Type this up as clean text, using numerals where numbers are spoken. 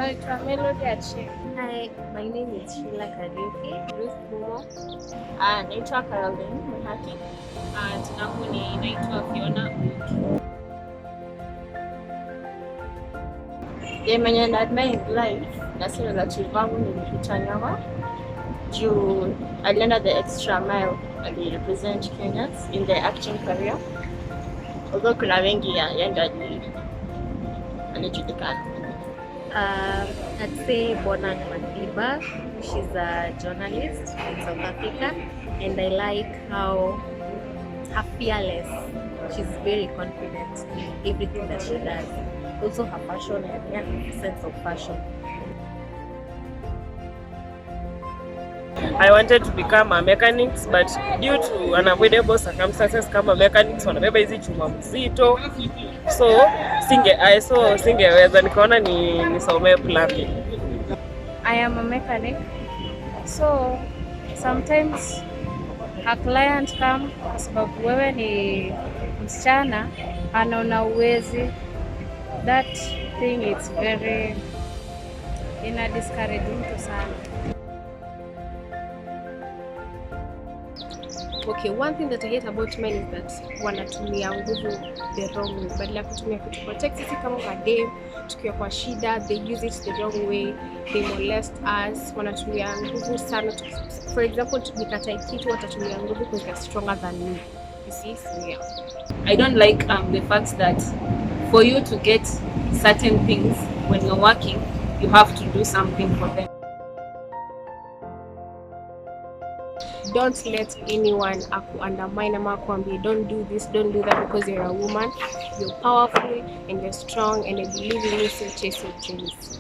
Naitwa Melody Ache. Hi, my name is Sheila Kariuki, Ruth Mumo. Naitwa Caroline Muhaki. Jina langu naitwa Fiona. Mwenye na-admire in life na sio relative wangu nilipita nyama juu alienda the extra mile, alirepresent Kenyans in the acting career, although kuna wengi yenda alijulikana. I'd say Bona Riba. She's a journalist in South Africa, and I like how her fearless. She's very confident in everything that she does. Also her passion and sense of fashion. I wanted to become a mechanic, but due to unavoidable circumstances kama mechanics wanabeba hizi chuma mzito, so singeweza, nikaona nisomee plumbing. I am a mechanic. So sometimes a client come kwa sababu wewe ni msichana anaona uwezi. That thing is very discouraging to sana. Okay, one thing that I hate about men is that wanatumia nguvu the wrong way. Badala ya kutumia kutu protect sisi kama madem, tukiwa kwa shida, they use it the wrong way, they molest us, wanatumia nguvu sana. For example, nikatae kitu watatumia nguvu because they're stronger than me. You see? So yeah. I don't like the fact that for you to get certain things when you're working, you have to do something for them. Don't let anyone undermine ama kuambia don't do this, don't do that because you're a woman. You're powerful and you're strong, and I believe in you, so chase your dreams.